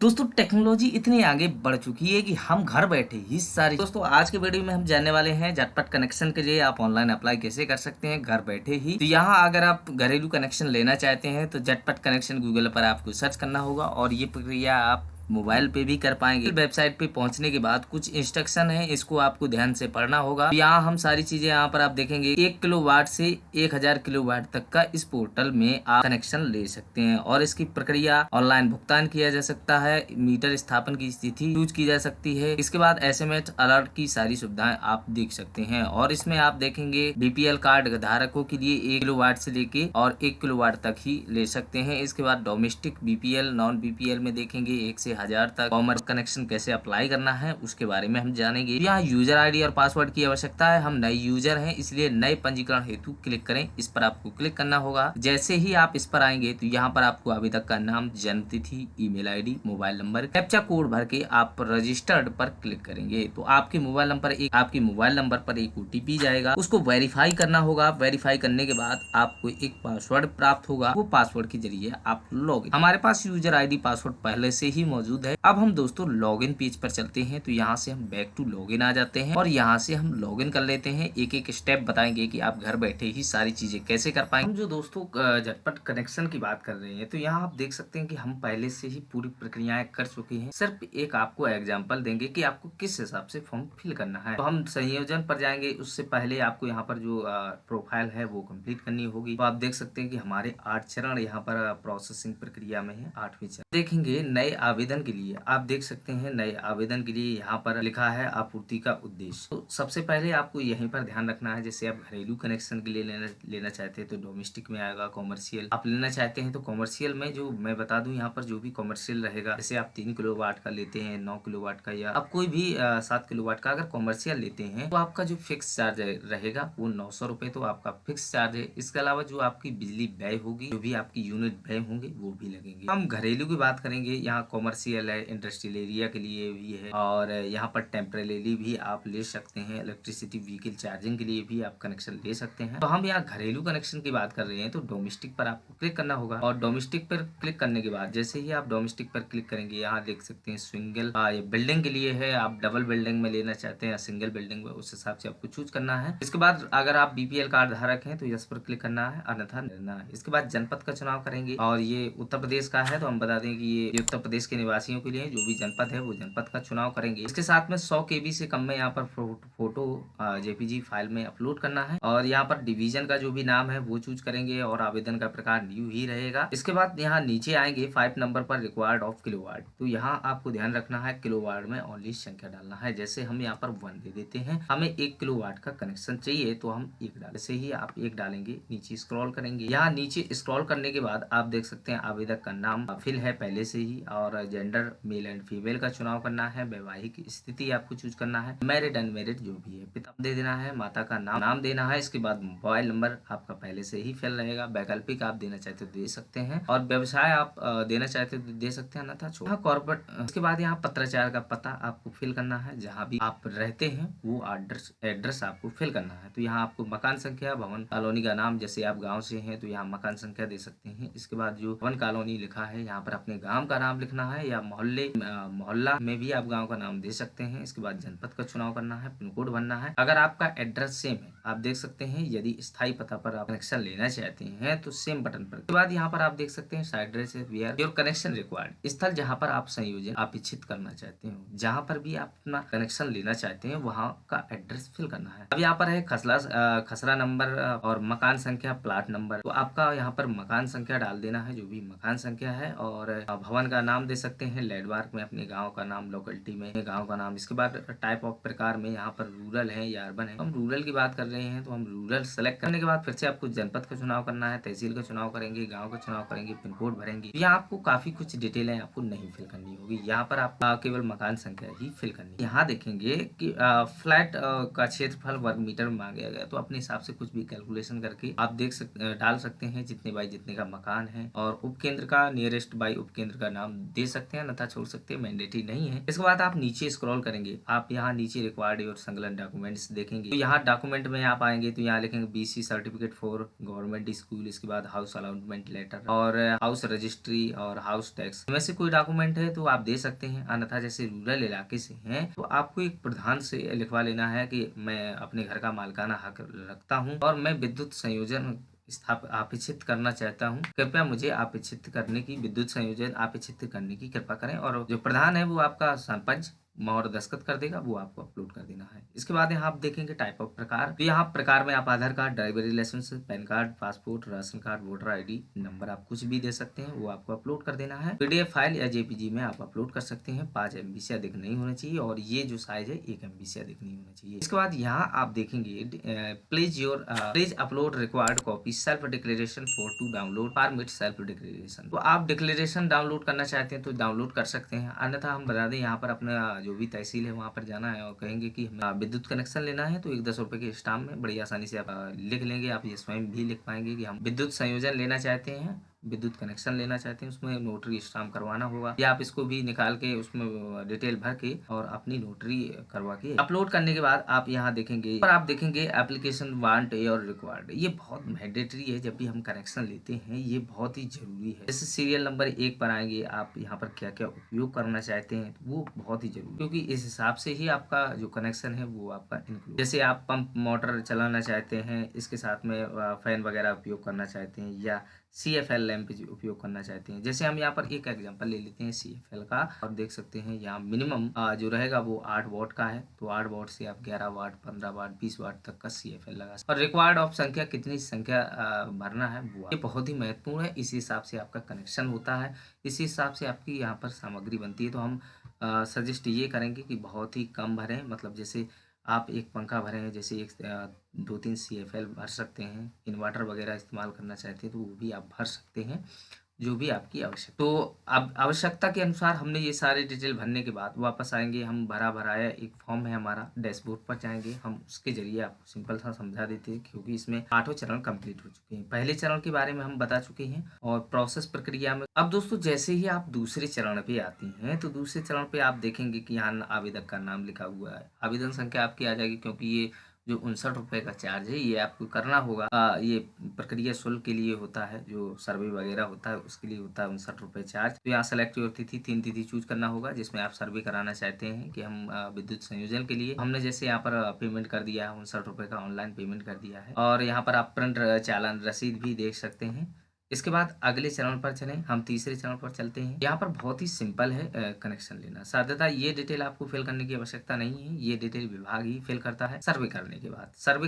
दोस्तों टेक्नोलॉजी इतनी आगे बढ़ चुकी है कि हम घर बैठे ही सारी दोस्तों आज के वीडियो में हम जानने वाले हैं झटपट कनेक्शन के लिए आप ऑनलाइन अप्लाई कैसे कर सकते हैं घर बैठे ही। तो यहाँ अगर आप घरेलू कनेक्शन लेना चाहते हैं तो झटपट कनेक्शन गूगल पर आपको सर्च करना होगा और ये प्रक्रिया आप मोबाइल पे भी कर पाएंगे। वेबसाइट पे पहुंचने के बाद कुछ इंस्ट्रक्शन है, इसको आपको ध्यान से पढ़ना होगा। यहाँ हम सारी चीजें यहाँ पर आप देखेंगे 1 किलोवाट से 1000 किलोवाट तक का इस पोर्टल में आप कनेक्शन ले सकते हैं और इसकी प्रक्रिया ऑनलाइन भुगतान किया जा सकता है, मीटर स्थापन की स्थिति यूज की जा सकती है। इसके बाद एसएमएस अलर्ट की सारी सुविधाएं आप देख सकते हैं और इसमें आप देखेंगे बीपीएल कार्ड धारकों के लिए 1 किलोवाट से लेके और 1 किलोवाट तक ही ले सकते हैं। इसके बाद डोमेस्टिक बीपीएल नॉन बीपीएल में देखेंगे 1 से 1000 तक कॉमर्स कनेक्शन कैसे अप्लाई करना है उसके बारे में हम जानेंगे। यहाँ यूजर आईडी और पासवर्ड की आवश्यकता है। हम नए यूजर हैं इसलिए नए पंजीकरण हेतु क्लिक करें, इस पर आपको क्लिक करना होगा। जैसे ही आप इस पर आएंगे तो यहाँ पर आपको आवेदक का नाम, जन्मतिथि, email ID, mobile number, captcha code भर के आप रजिस्टर्ड पर क्लिक करेंगे तो आपके मोबाइल नंबर पर एक ओटीपी जाएगा, उसको वेरीफाई करना होगा। वेरीफाई करने के बाद आपको एक पासवर्ड प्राप्त होगा, वो पासवर्ड के जरिए आप लॉगिन। हमारे पास यूजर आईडी पासवर्ड पहले से ही मौजूद है। अब हम दोस्तों लॉगिन पेज पर चलते हैं तो यहाँ से हम बैक टू लॉगिन आ जाते हैं और यहाँ से हम लॉगिन कर लेते हैं। एक एक स्टेप बताएंगे कि आप घर बैठे ही सारी चीजें कैसे कर पाएंगे। हम जो दोस्तों झटपट कनेक्शन की बात कर रहे हैं तो यहाँ आप देख सकते हैं कि हम पहले से ही पूरी प्रक्रियाएं कर चुके हैं। सिर्फ एक आपको एग्जाम्पल देंगे कि आपको किस हिसाब से फॉर्म फिल करना है। तो हम संयोजन पर जाएंगे, उससे पहले आपको यहाँ पर जो प्रोफाइल है वो कंप्लीट करनी होगी। तो आप देख सकते हैं कि हमारे 8 चरण यहाँ पर प्रोसेसिंग प्रक्रिया में है। 8वें चरण देखेंगे नए आवेदन के लिए। आप देख सकते हैं नए आवेदन के लिए यहाँ पर लिखा है आपूर्ति का उद्देश्य। तो सबसे पहले आपको यहीं पर ध्यान रखना है, जैसे आप घरेलू कनेक्शन के लिए लेना चाहते हैं तो डोमेस्टिक में आएगा। कॉमर्शियल आप लेना चाहते हैं तो कॉमर्शियल में जो मैं बता दूं यहाँ पर जो भी कॉमर्शियल रहेगा, जैसे आप 3 किलोवाट का लेते हैं, 9 किलोवाट का, या आप कोई भी 7 किलोवाट का अगर कॉमर्शियल लेते हैं तो आपका जो फिक्स चार्ज रहेगा वो 900 रुपए तो आपका फिक्स चार्ज है। इसके अलावा जो आपकी बिजली व्यय होगी, जो भी आपकी यूनिट व्यय होंगे वो भी लगेंगे। हम घरेलू की बात करेंगे, यहाँ कॉमर्शियल है, इंडस्ट्रियल एरिया के लिए भी है और यहाँ पर टेम्परेली भी आप ले सकते हैं। इलेक्ट्रिसिटी व्हीकल चार्जिंग के लिए भी आप कनेक्शन ले सकते हैं। तो हम यहाँ घरेलू कनेक्शन की बात कर रहे हैं तो डोमेस्टिक पर आपको क्लिक करना होगा और डोमेस्टिक पर क्लिक करने के बाद जैसे ही आप डोमेस्टिक पर क्लिक करेंगे, यहाँ देख सकते हैं सिंगल ये बिल्डिंग के लिए है। आप डबल बिल्डिंग में लेना चाहते हैं या सिंगल बिल्डिंग में, उस हिसाब से आपको चूज करना है। इसके बाद अगर आप बीपीएल कार्ड धारक हैं तो यस पर क्लिक करना है, अन्यथा निर्णय है। इसके बाद जनपद का चुनाव करेंगे और ये उत्तर प्रदेश का है तो हम बता दें कि ये उत्तर प्रदेश के निवासियों के लिए जो भी जनपद है वो जनपद का चुनाव करेंगे। इसके साथ में 100 केबी से कम में यहाँ पर फोटो जेपीजी फाइल में अपलोड करना है और यहाँ पर डिवीजन का जो भी नाम है वो चूज करेंगे और आवेदन का प्रकार न्यू ही रहेगा। इसके बाद यहाँ नीचे आएंगे 5 नंबर पर रिक्वायर्ड ऑफ किलोवाट। तो यहाँ आपको ध्यान रखना है किलोवाट में ओनली संख्या डालना है। जैसे हम यहाँ पर 1 दे देते हैं, हमें 1 किलोवाट का कनेक्शन चाहिए तो हम 1 डालें। जैसे ही आप 1 डालेंगे नीचे स्क्रॉल करेंगे, यहाँ नीचे स्क्रॉल करने के बाद आप देख सकते हैं आवेदक का नाम फिल है पहले से ही और जेंडर मेल एंड फीमेल का चुनाव करना है। वैवाहिक स्थिति आपको चूज करना है, मैरिड अनमैरिड जो भी है, पिता दे देना है, माता का नाम देना है। इसके बाद मोबाइल नंबर आपका पहले से ही फिल रहेगा। वैकल्पिक आप देना चाहते हो दे सकते हैं और व्यवसाय आप देना चाहते हो तो दे सकते हैं, अन्यथा छोड़। यहाँ कॉर्पोरेट इसके बाद यहाँ पत्राचार का पता आपको फिल करना है, जहाँ भी आप रहते हैं वो एड्रेस आपको फिल करना है। तो यहाँ आपको मकान संख्या, भवन कॉलोनी का नाम, जैसे आप गाँव से हैं तो यहाँ मकान संख्या दे सकते हैं। इसके बाद जो भवन कॉलोनी लिखा है यहाँ पर अपने गाँव का नाम लिखना है या मोहल्ला में भी आप गाँव का नाम दे सकते हैं। इसके बाद जनपद का चुनाव करना है, पिन कोड भरना है। अगर आपका एड्रेस सेम है, आप देख सकते हैं यदि स्थायी पता पर आप कनेक्शन लेना चाहते हैं तो सेम बटन पर। उसके बाद यहाँ पर आप देख सकते हैं site address where your connection required, स्थल जहाँ पर आप संयोजन आप इच्छित करना चाहते हो, जहाँ पर भी आप अपना कनेक्शन लेना चाहते हैं वहाँ का एड्रेस फिल करना है। अब यहाँ पर है खसरा नंबर और मकान संख्या, प्लाट नंबर। तो आपका यहाँ पर मकान संख्या डाल देना है, जो भी मकान संख्या है, और भवन का नाम दे सकते हैं, लैंडमार्क में अपने गाँव का नाम, लोकेलिटी में गाँव का नाम। इसके बाद टाइप ऑफ प्रकार में यहाँ पर रूरल है या अर्बन है। हम रूरल की बात कर रहे हैं तो हम रूरल सेलेक्ट करने के बाद फिर से आपको जनपद का चुनाव करना है, तहसील का चुनाव करेंगे, गांव का चुनाव करेंगे, पिन कोड भरेंगे। यहाँ आपको काफी कुछ डिटेलें आपको नहीं फिल करनी होगी, यहाँ पर आप केवल मकान संख्या ही फिल करनी है। यहाँ देखेंगे कि फ्लैट का क्षेत्रफल वर्ग मीटर में मांगा गया, तो अपने हिसाब से कुछ भी कैलकुलेशन करके आप डाल सकते हैं जितने बाई जितने का मकान है, और उपकेंद्र का नियरेस्ट बाई उपकेंद्र का नाम दे सकते सकते हैं, अन्यथा छोड़ सकते हैं, मैंडेटरी नहीं है। इसके बाद आप नीचे स्क्रॉल करेंगे, आप यहाँ नीचे रिक्वायर्ड और संलग्न डॉक्यूमेंट्स देखेंगे। तो यहाँ डॉक्यूमेंट में आप आएंगे तो यहाँ लिखेंगे BC certificate for government school, इसके बाद हाउस अलॉटमेंट लेटर और हाउस रजिस्ट्री और हाउस टैक्स में से कोई डॉक्यूमेंट है तो आप दे सकते हैं। अन्यथा जैसे रूरल इलाके से हैं तो आपको एक प्रधान से लिखवा लेना है कि मैं अपने घर का मालिकाना हक रखता हूँ और मैं विद्युत संयोजन अपेक्षित करना चाहता हूँ, कृपया मुझे अपेक्षित करने की विद्युत संयोजन अपेक्षित करने की कृपा करें। और जो प्रधान है वो आपका सरपंच मोहर दस्तखत कर देगा, वो आपको अपलोड कर देना है। इसके बाद यहाँ आप देखेंगे टाइप ऑफ प्रकार, तो यहाँ प्रकार में आप Aadhaar card, driving license, PAN card, passport, ration card, voter ID number आप कुछ भी दे सकते हैं, वो आपको अपलोड कर देना है। PDF फाइल या JPG में आप अपलोड कर सकते हैं। 5 MB से अधिक नहीं होना चाहिए और ये जो साइज है 1 MB से अधिक नहीं होना चाहिए। इसके बाद यहाँ आप देखेंगे please upload required copy self declaration for to download permit self declaration. तो आप डिक्लेरेशन डाउनलोड करना चाहते हैं तो डाउनलोड कर सकते हैं। अन्यथा हम बता दें यहाँ पर अपना जो भी तहसील है वहाँ पर जाना है और कहेंगे कि हमें विद्युत कनेक्शन लेना है तो एक 10 रुपए के स्टाम्प में बड़ी आसानी से आप लिख लेंगे। आप ये स्वयं भी लिख पाएंगे कि हम विद्युत संयोजन लेना चाहते हैं, विद्युत कनेक्शन लेना चाहते हैं, उसमें नोटरी स्टाम्प करवाना होगा या आप इसको भी निकाल के उसमें डिटेल भर के और अपनी नोटरी करवा के अपलोड करने के बाद आप यहाँ देखेंगे और आप देखेंगे एप्लीकेशन वांट और रिक्वायर्ड। ये बहुत मैंडेटरी है, जब भी हम कनेक्शन लेते हैं ये बहुत ही जरूरी है। जैसे सीरियल नंबर 1 पर आएंगे, आप यहाँ पर क्या क्या उपयोग करना चाहते हैं वो बहुत ही जरूरी, क्योंकि इस हिसाब से ही आपका जो कनेक्शन है वो आपका इंक्लूड। जैसे आप पंप मोटर चलाना चाहते हैं, इसके साथ में फैन वगैरह उपयोग करना चाहते हैं या CFL लैंप उपयोग करना चाहते हैं। जैसे हम यहाँ पर एक एग्जांपल ले लेते हैं CFL का, आप देख सकते हैं यहाँ मिनिमम जो रहेगा वो 8 वॉट का है, तो 8 वॉट से आप 11 वाट, 15 वाट, 20 वाट तक का CFL लगा सकते हैं। और रिक्वायर्ड ऑफ संख्या, कितनी संख्या भरना है वो ये बहुत ही महत्वपूर्ण है। इसी हिसाब से आपका कनेक्शन होता है, इसी हिसाब से आपकी यहाँ पर सामग्री बनती है। तो हम सजेस्ट ये करेंगे कि बहुत ही कम भरें, मतलब जैसे आप एक पंखा भरे हैं, जैसे एक 2-3 CFL भर सकते हैं। इन्वर्टर वगैरह इस्तेमाल करना चाहते हैं तो वो भी आप भर सकते हैं, जो भी आपकी आवश्यकता। तो अब आवश्यकता के अनुसार हमने ये सारे डिटेल भरने के बाद वापस आएंगे, हम भराया एक फॉर्म है हमारा, डैशबोर्ड पर जाएंगे, हम उसके जरिए आपको सिंपल सा समझा देते हैं, क्योंकि इसमें 8 चरण कंप्लीट हो चुके हैं। पहले चरण के बारे में हम बता चुके हैं और प्रोसेस प्रक्रिया में। अब दोस्तों जैसे ही आप दूसरे चरण पे आते हैं तो दूसरे चरण पे आप देखेंगे कि यहाँ आवेदक का नाम लिखा हुआ है, आवेदन संख्या आपकी आ जाएगी, क्योंकि ये जो 59 रुपए का चार्ज है ये आपको करना होगा। ये प्रक्रिया शुल्क के लिए होता है, जो सर्वे वगैरह होता है उसके लिए होता है 59 रुपए चार्ज। तो यहाँ सेलेक्ट योर तिथि, 3 तिथि चूज करना होगा जिसमें आप सर्वे कराना चाहते हैं कि हम विद्युत संयोजन के लिए। हमने जैसे यहाँ पर पेमेंट कर दिया है, 59 रुपए का ऑनलाइन पेमेंट कर दिया है और यहाँ पर आप प्रिंट चालान रसीद भी देख सकते हैं। इसके बाद अगले चरण पर चलें, हम तीसरे चरण पर चलते हैं। यहाँ पर बहुत ही सिंपल है कनेक्शन लेना। साध्यता ये डिटेल आपको फिल करने की आवश्यकता नहीं है, ये डिटेल विभाग ही फिल करता है। सर्वे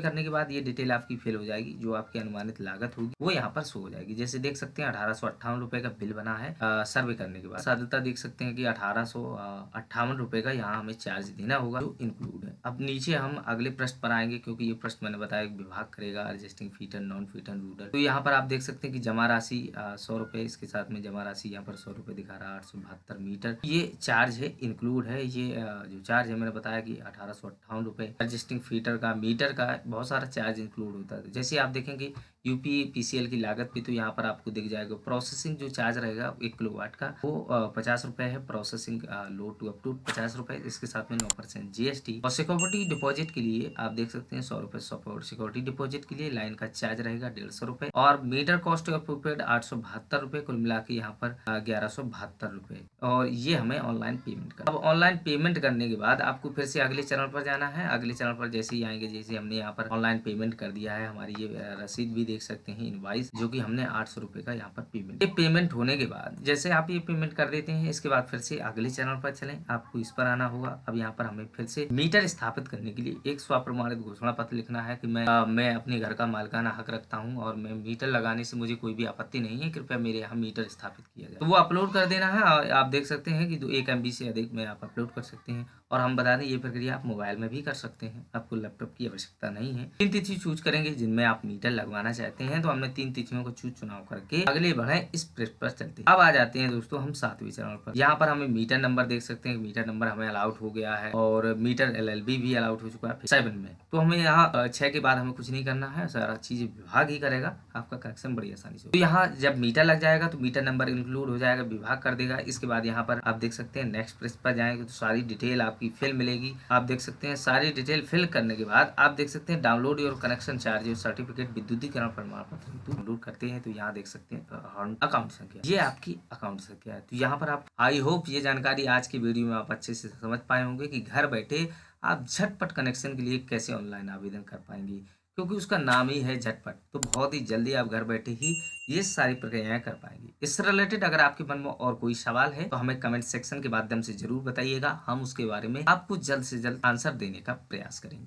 करने के बाद ये डिटेल आपकी फिल हो जाएगी, जो आपकी अनुमानित लागत होगी वो यहाँ पर शो हो जाएगी। जैसे देख सकते हैं 1858 रुपए का बिल बना है सर्वे करने के बाद। साध्यता देख सकते हैं कि 1858 रुपए का यहाँ हमें चार्ज देना होगा, जो इंक्लूड है। अब नीचे हम अगले प्रश्न पर आएंगे, क्योंकि ये प्रश्न मैंने बताया विभाग करेगा, adjusting fitter, non fitter, rudder. तो यहाँ पर आप देख सकते हैं कि जमा राशि 100 रुपए, इसके साथ में जमा राशि यहाँ पर 100 रुपए दिखा रहा है। 872 मीटर ये चार्ज है, इंक्लूड है। ये जो चार्ज है मैंने बताया कि 1858 रुपए। एडजस्टिंग फीटर का, मीटर का बहुत सारा चार्ज इंक्लूड होता है। जैसे आप देखेंगे UPPCL की लागत भी, तो यहाँ पर आपको दिख जाएगा। प्रोसेसिंग जो चार्ज रहेगा 1 किलोवाट का वो 50 रुपए है। Processing load to up to 50 रुपए, इसके साथ में 9% GST। और सिक्योरिटी डिपॉजिट के लिए आप देख सकते हैं 100 रुपए सिक्योरिटी डिपॉजिट के लिए। लाइन का चार्ज रहेगा 150 रुपए और मीटर कॉस्ट ऑफ प्रीपेड 872 रुपए, कुल मिला के यहाँ पर 1172 रुपए। और ये हमें ऑनलाइन पेमेंट करना। अब ऑनलाइन पेमेंट करने के बाद आपको फिर से अगले चरण पर जाना है। अगले चरण पर जैसे ही आएंगे, जैसे हमने यहाँ पर ऑनलाइन पेमेंट कर दिया है, हमारी ये रसीद भी देख सकते हैं, इनवाइस, जो कि हमने 800 रुपए का यहाँ पर पेमेंट। ये पेमेंट होने के बाद जैसे आप ये पेमेंट कर देते हैं, इसके बाद फिर से अगले चरण पर चलें, आपको इस पर आना होगा। अब यहाँ पर हमें फिर से मीटर स्थापित करने के लिए एक स्वप्रमाणित घोषणा पत्र लिखना है कि मैं अपने घर का मालिकाना हक रखता हूँ और मैं मीटर लगाने से मुझे कोई भी आपत्ति नहीं है, कृपया मेरे यहाँ मीटर स्थापित किया जाए। तो वो अपलोड कर देना है। आप देख सकते हैं कि 1 MB से अधिक में आप अपलोड कर सकते हैं। और हम बता दें ये प्रक्रिया आप मोबाइल में भी कर सकते हैं, आपको लैपटॉप की आवश्यकता नहीं है। 3 तिथि चूज करेंगे जिनमें आप मीटर लगवाना चाहते रहते हैं, तो हमने 3 तिथियों को चुनाव करके अगले बढ़े इस पृष्ठ पर चलते हैं। अब आ जाते हैं दोस्तों हम 7वें चरण पर। यहाँ पर हमें मीटर नंबर देख सकते हैं, मीटर नंबर हमें अलाउड हो गया है और मीटर LLB भी अलाउड हो चुका है 7 में। तो हमें यहाँ 6 के बाद हमें कुछ नहीं करना है, सारा चीज विभाग ही करेगा, आपका कनेक्शन बड़ी आसानी से। तो यहाँ जब मीटर लग जाएगा तो मीटर नंबर इंक्लूड हो जाएगा, विभाग कर देगा। इसके बाद यहाँ पर आप देख सकते हैं नेक्स्ट पृष्ठ पर जाएंगे तो सारी डिटेल आपकी फिल मिलेगी। आप देख सकते हैं सारी डिटेल फिल करने के बाद आप देख सकते हैं download your connection charge certificate विद्युतीकरण प्रमाण पत्र डाउनलोड करते हैं। तो यहाँ देख सकते हैं अकाउंट संख्या, ये आपकी अकाउंट संख्या है। तो यहाँ पर आप आई होप ये जानकारी आज की वीडियो में आप अच्छे से समझ पाए होंगे कि घर बैठे आप झटपट कनेक्शन के लिए कैसे ऑनलाइन आवेदन कर पाएंगे, क्योंकि उसका नाम ही है झटपट। तो बहुत ही जल्दी आप घर बैठे ही ये सारी प्रक्रियाएं कर पाएंगे। इससे रिलेटेड अगर आपके मन में और कोई सवाल है तो हमें कमेंट सेक्शन के माध्यम से जरूर बताइएगा, हम उसके बारे में आपको जल्द से जल्द आंसर देने का प्रयास करेंगे।